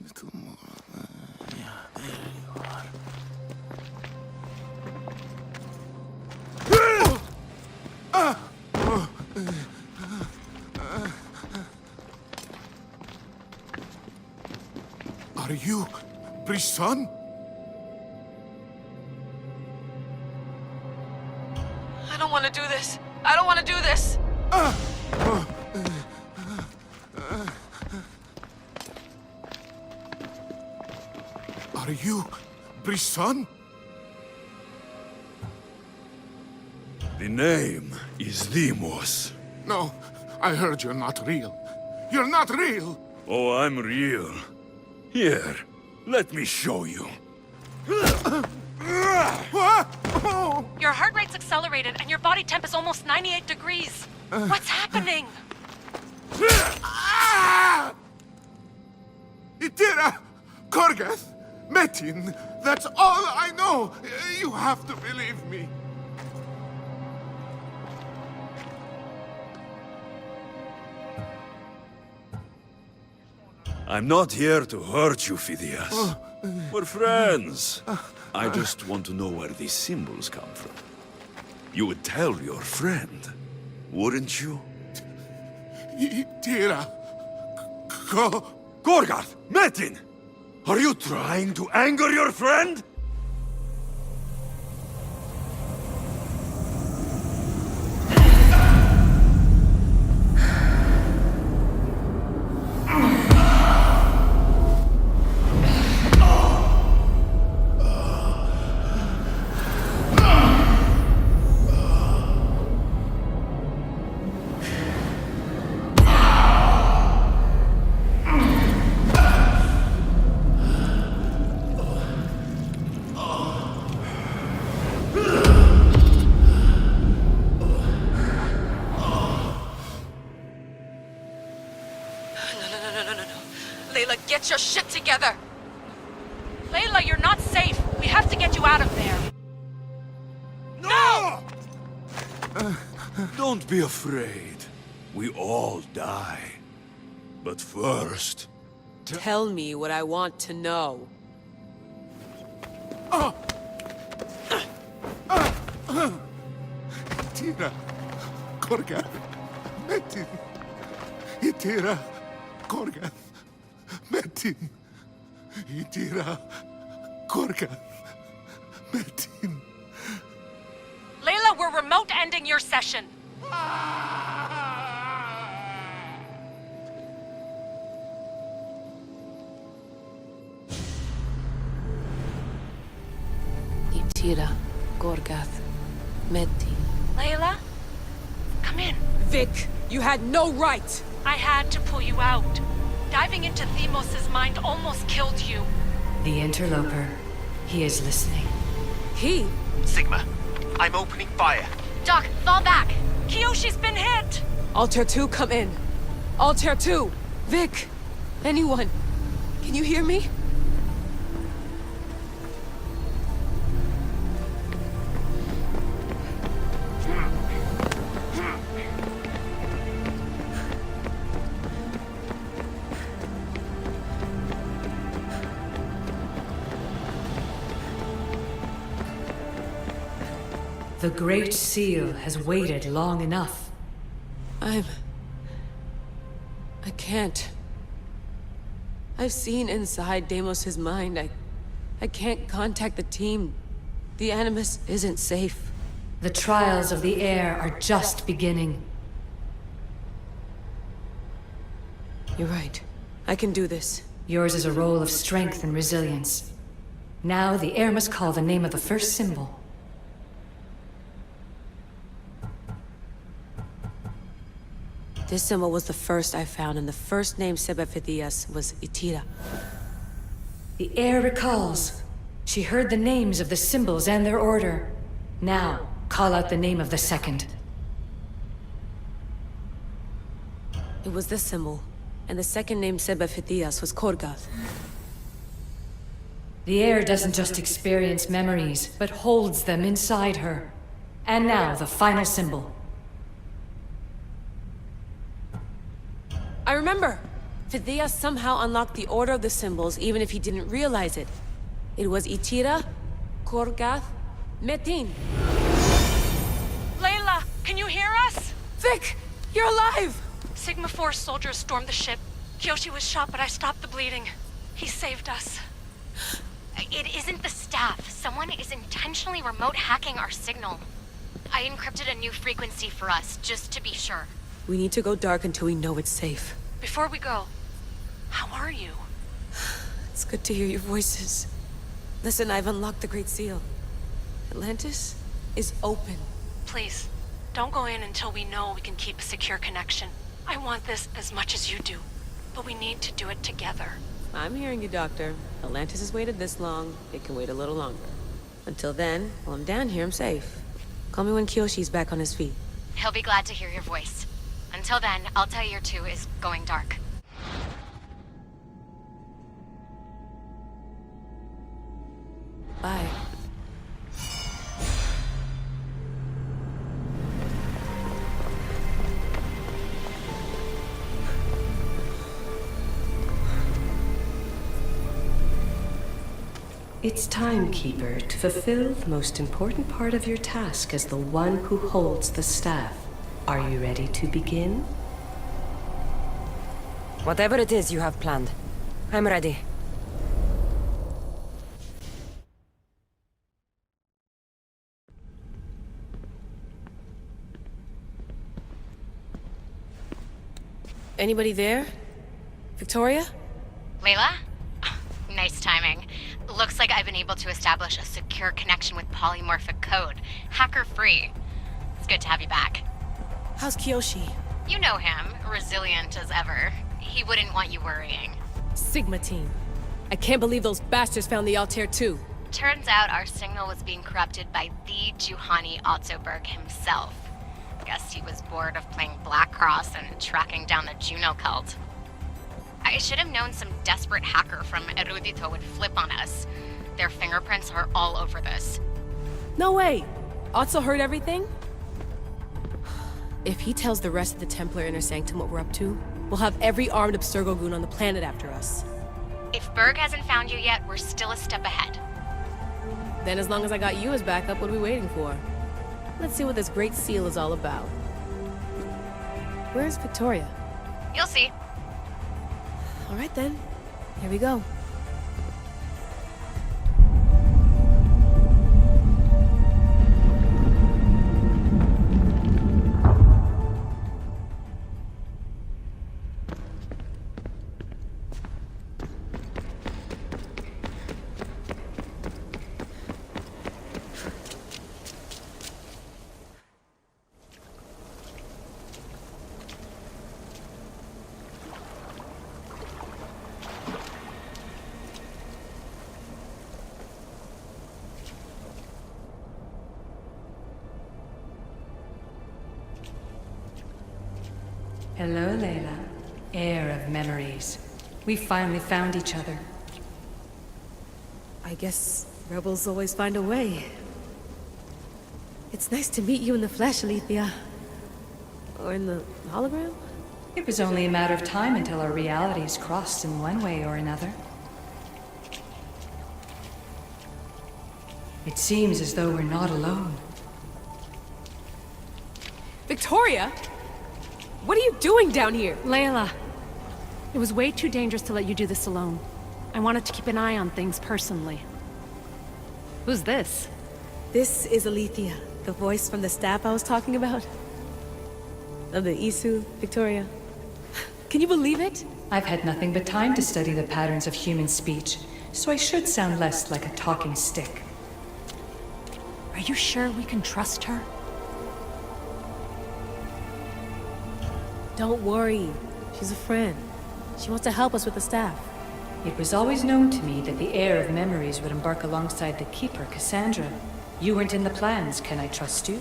Little more. Yeah, there you are. Are you Brisson? I don't want to do this. I don't want to do this. Are you Brisson? The name is Demos. No, I heard you're not real. You're not real! Oh, I'm real. Here, let me show you. Your heart rate's accelerated and your body temp is almost 98 degrees. What's happening? Itira! Korgath! Metin! That's all I know! You have to believe me. I'm not here to hurt you, Phidias. We're friends. I just want to know where these symbols come from. You would tell your friend, wouldn't you? Itira! Gorgarth! Metin! Are you trying to anger your friend? Layla, get your shit together! Layla, you're not safe! We have to get you out of there! No! Don't be afraid. We all die. But first... Tell me what I want to know. Itira! Korgath! Metin! Itira! Korgath! Metin! Itira! Korgath! Metin! Layla, we're remote ending your session! Itira, Gorgath, Metin. Layla? Come in. Vic, you had no right! I had to pull you out. Diving into Themos' mind almost killed you. The interloper. He is listening. He? Sigma, I'm opening fire. Doc, fall back! Kiyoshi's been hit! Altair 2, come in. Altair 2! Vic! Anyone? Can you hear me? The Great Seal has waited long enough. I can't. I've seen inside Deimos' mind. I can't contact the team. The Animus isn't safe. The trials of the air are just beginning. You're right. I can do this. Yours is a role of strength and resilience. Now the air must call the name of the first symbol. This symbol was the first I found, and the first name Sebefithias was Itira. The air recalls. She heard the names of the symbols and their order. Now, call out the name of the second. It was this symbol, and the second name Sebefithias was Korgath. The air doesn't just experience memories, but holds them inside her. And now, the final symbol. I remember! Fidea somehow unlocked the Order of the Symbols even if he didn't realize it. It was Itira, Korgath, Metin. Layla, can you hear us? Vic! You're alive! Sigma 4 soldiers stormed the ship. Kyoshi was shot, but I stopped the bleeding. He saved us. It isn't the staff. Someone is intentionally remote hacking our signal. I encrypted a new frequency for us, just to be sure. We need to go dark until we know it's safe. Before we go, how are you? It's good to hear your voices. Listen, I've unlocked the Great Seal. Atlantis is open. Please, don't go in until we know we can keep a secure connection. I want this as much as you do, but we need to do it together. I'm hearing you, Doctor. Atlantis has waited this long. It can wait a little longer. Until then, while I'm down here, I'm safe. Call me when Kyoshi's back on his feet. He'll be glad to hear your voice. Until then, I'll tell you two is going dark. Bye. It's time, Keeper, to fulfill the most important part of your task as the one who holds the staff. Are you ready to begin? Whatever it is you have planned, I'm ready. Anybody there? Victoria? Layla? Nice timing. Looks like I've been able to establish a secure connection with polymorphic code. Hacker-free. It's good to have you back. How's Kyoshi? You know him, resilient as ever. He wouldn't want you worrying. Sigma team. I can't believe those bastards found the Altair too. Turns out our signal was being corrupted by the Juhani Ottoberg himself. Guess he was bored of playing Black Cross and tracking down the Juno cult. I should have known some desperate hacker from Erudito would flip on us. Their fingerprints are all over this. No way! Otso heard everything? If he tells the rest of the Templar Inner Sanctum what we're up to, we'll have every armed Abstergo goon on the planet after us. If Berg hasn't found you yet, we're still a step ahead. Then as long as I got you as backup, what are we waiting for? Let's see what this Great Seal is all about. Where's Victoria? You'll see. All right then, here we go. Hello, Layla. Heir of memories. We finally found each other. I guess rebels always find a way. It's nice to meet you in the flesh, Alethea. Or in the hologram? It was only a matter of time until our realities crossed in one way or another. It seems as though we're not alone. Victoria? What are you doing down here? Layla, it was way too dangerous to let you do this alone. I wanted to keep an eye on things personally. Who's this? This is Alethea, the voice from the staff I was talking about. Of the Isu, Victoria. Can you believe it? I've had nothing but time to study the patterns of human speech, so I should sound less like a talking stick. Are you sure we can trust her? Don't worry. She's a friend. She wants to help us with the staff. It was always known to me that the heir of memories would embark alongside the Keeper, Cassandra. You weren't in the plans. Can I trust you?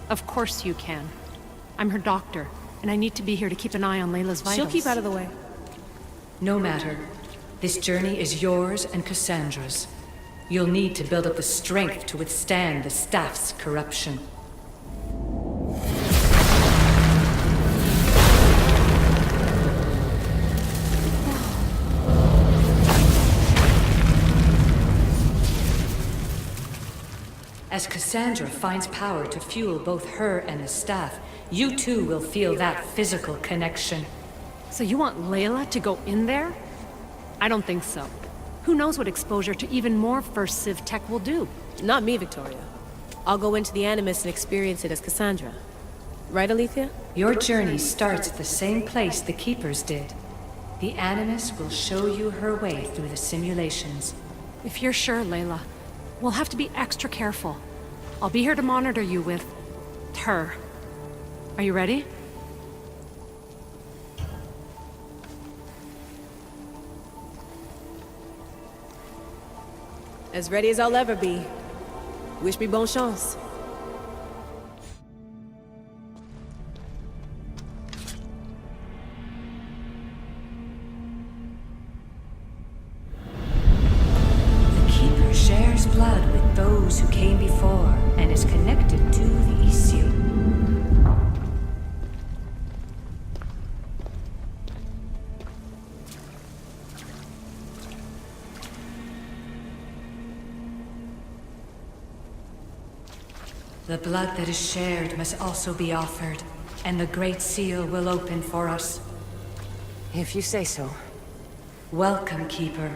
Of course you can. I'm her doctor, and I need to be here to keep an eye on Layla's vitals. She'll keep out of the way. No matter. This journey is yours and Cassandra's. You'll need to build up the strength to withstand the staff's corruption. As Cassandra finds power to fuel both her and the staff, you too will feel that physical connection. So you want Layla to go in there? I don't think so. Who knows what exposure to even more First Civ tech will do? Not me, Victoria. I'll go into the Animus and experience it as Cassandra. Right, Alethea? Your journey starts at the same place the Keepers did. The Animus will show you her way through the simulations. If you're sure, Layla, we'll have to be extra careful. I'll be here to monitor you with... her. Are you ready? As ready as I'll ever be. Wish me bonne chance. The Keeper shares blood with those who came before and is connected to the issue. The blood that is shared must also be offered, and the Great Seal will open for us. If you say so. Welcome, Keeper.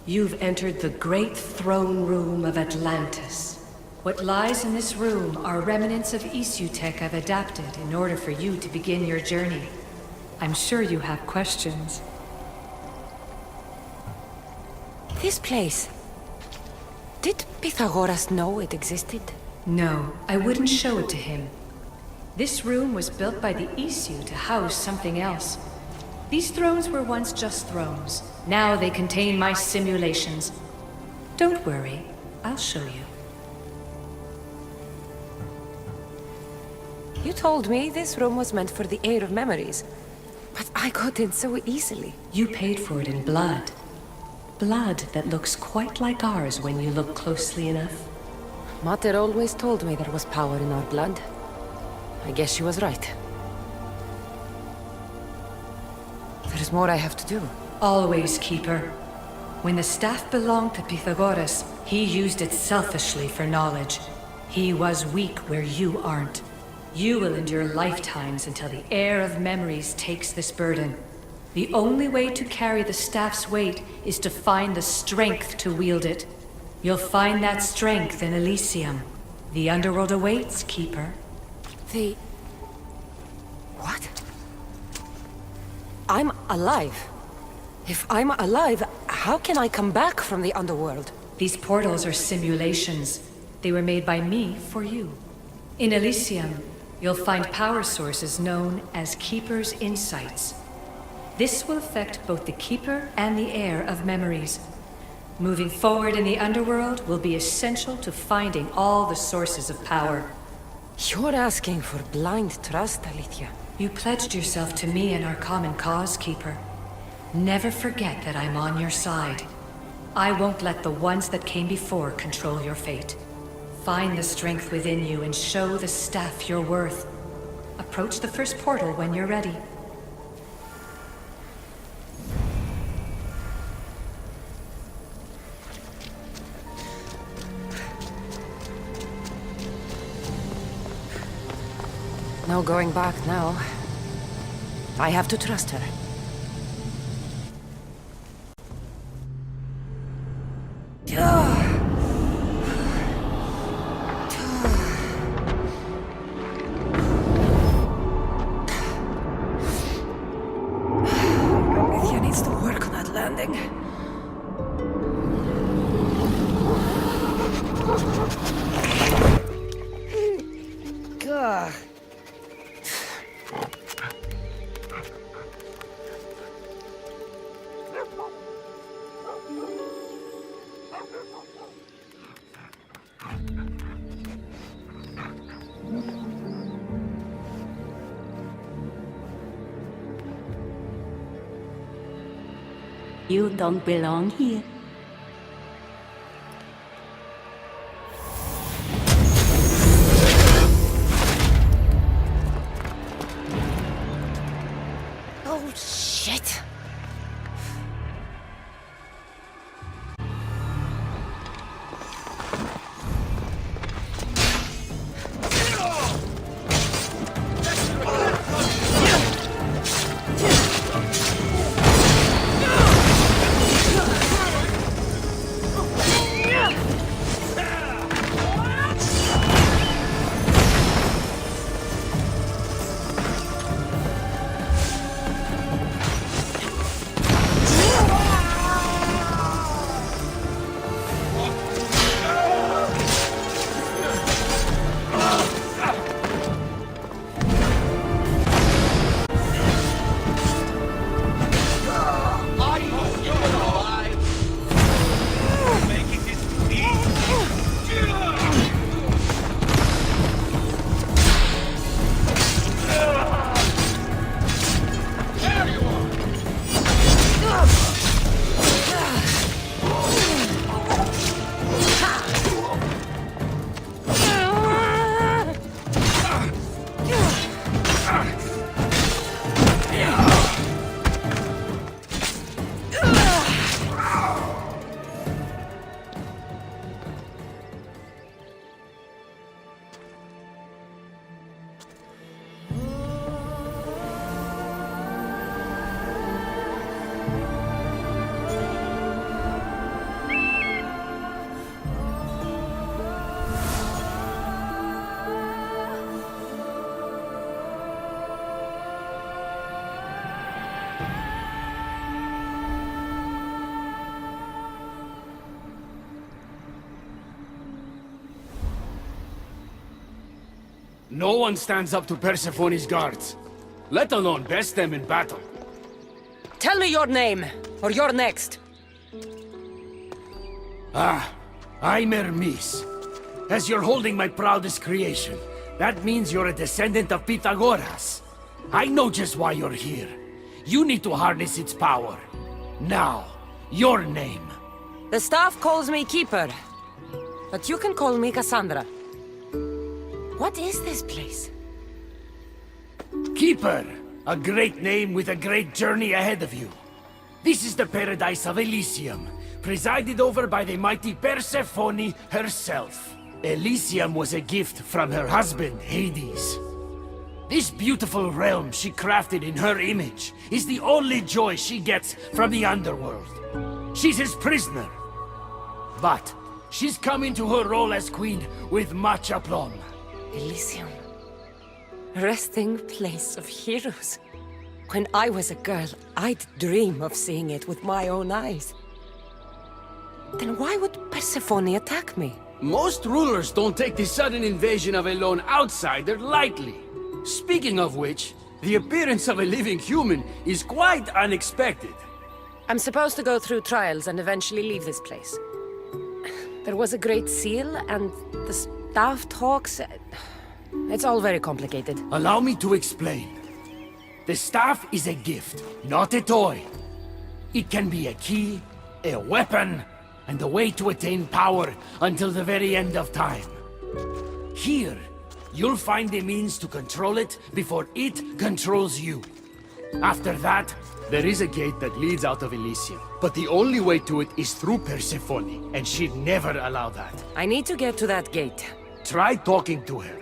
You've entered the great throne room of Atlantis. What lies in this room are remnants of issue tech I've adapted in order for you to begin your journey. I'm sure you have questions. This place... Did Pythagoras know it existed? No, I wouldn't show it to him. This room was built by the issue to house something else. These thrones were once just thrones. Now they contain my simulations. Don't worry, I'll show you. You told me this room was meant for the heir of memories. But I got in so easily. You paid for it in blood. Blood that looks quite like ours when you look closely enough. Mater always told me there was power in our blood. I guess she was right. There's more I have to do. Always, Keeper. When the staff belonged to Pythagoras, he used it selfishly for knowledge. He was weak where you aren't. You will endure lifetimes until the heir of memories takes this burden. The only way to carry the staff's weight is to find the strength to wield it. You'll find that strength in Elysium. The underworld awaits, Keeper. The... what? I'm alive. If I'm alive, how can I come back from the underworld? These portals are simulations. They were made by me for you. In Elysium, you'll find power sources known as Keeper's Insights. This will affect both the Keeper and the heir of memories. Moving forward in the underworld will be essential to finding all the sources of power. You're asking for blind trust, Alethea. You pledged yourself to me and our common cause, Keeper. Never forget that I'm on your side. I won't let the ones that came before control your fate. Find the strength within you and show the staff your worth. Approach the first portal when you're ready. No going back now. I have to trust her. Alethea needs to work on that landing. Gah. You don't belong here. Oh, shit. No one stands up to Persephone's guards, let alone best them in battle. Tell me your name, or you're next. I'm Hermes. As you're holding my proudest creation, that means you're a descendant of Pythagoras. I know just why you're here. You need to harness its power. Now, your name. The staff calls me Keeper, but you can call me Cassandra. What is this place? Keeper, a great name with a great journey ahead of you. This is the paradise of Elysium, presided over by the mighty Persephone herself. Elysium was a gift from her husband, Hades. This beautiful realm she crafted in her image is the only joy she gets from the underworld. She's his prisoner. But she's come into her role as queen with much aplomb. Elysium. Resting place of heroes. When I was a girl, I'd dream of seeing it with my own eyes. Then why would Persephone attack me? Most rulers don't take the sudden invasion of a lone outsider lightly. Speaking of which, the appearance of a living human is quite unexpected. I'm supposed to go through trials and eventually leave this place. There was a great seal, and the staff talks... It's all very complicated. Allow me to explain. The staff is a gift, not a toy. It can be a key, a weapon, and a way to attain power until the very end of time. Here, you'll find the means to control it before it controls you. After that, there is a gate that leads out of Elysium, but the only way to it is through Persephone, and she'd never allow that. I need to get to that gate. Try talking to her.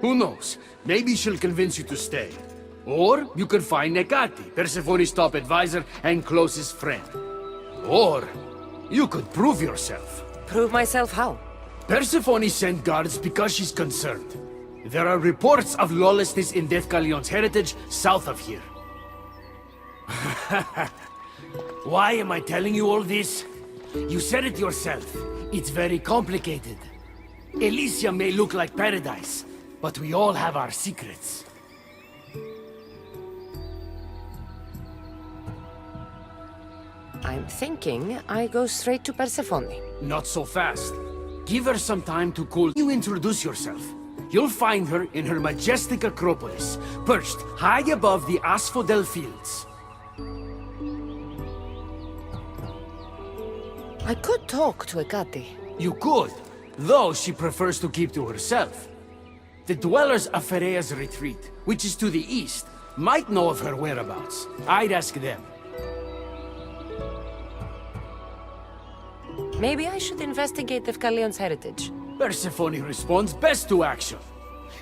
Who knows? Maybe she'll convince you to stay. Or you could find Nekati, Persephone's top advisor and closest friend. Or you could prove yourself. Prove myself how? Persephone sent guards because she's concerned. There are reports of lawlessness in Deathcallion's heritage south of here. Why am I telling you all this? You said it yourself. It's very complicated. Elysium may look like paradise, but we all have our secrets. I'm thinking I go straight to Persephone. Not so fast. Give her some time to cool. You introduce yourself. You'll find her in her majestic acropolis, perched high above the asphodel fields. I could talk to Ekati. You could, though she prefers to keep to herself. The dwellers of Pherea's retreat, which is to the east, might know of her whereabouts. I'd ask them. Maybe I should investigate Deathcallion's heritage. Persephone responds best to action.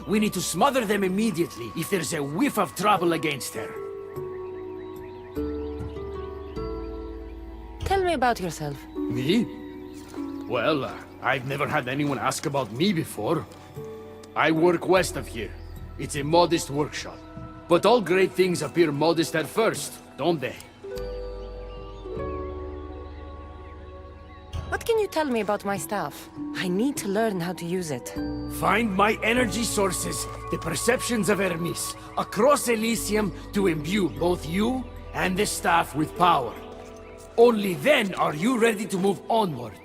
We need to smother them immediately if there's a whiff of trouble against her. Tell me about yourself. Me? Well, I've never had anyone ask about me before. I work west of here. It's a modest workshop. But all great things appear modest at first, don't they? What can you tell me about my staff? I need to learn how to use it. Find my energy sources, the perceptions of Hermes, across Elysium to imbue both you and the staff with power. Only then are you ready to move onward.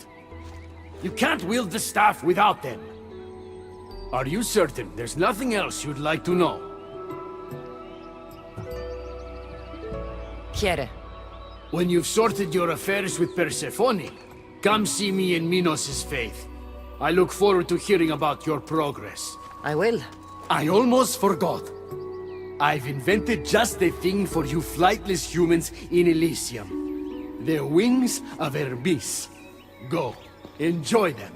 You can't wield the staff without them. Are you certain there's nothing else you'd like to know? Quiere. When you've sorted your affairs with Persephone, come see me in Minos' faith. I look forward to hearing about your progress. I will. I almost forgot. I've invented just the thing for you flightless humans in Elysium. The wings of Hermes. Go, enjoy them.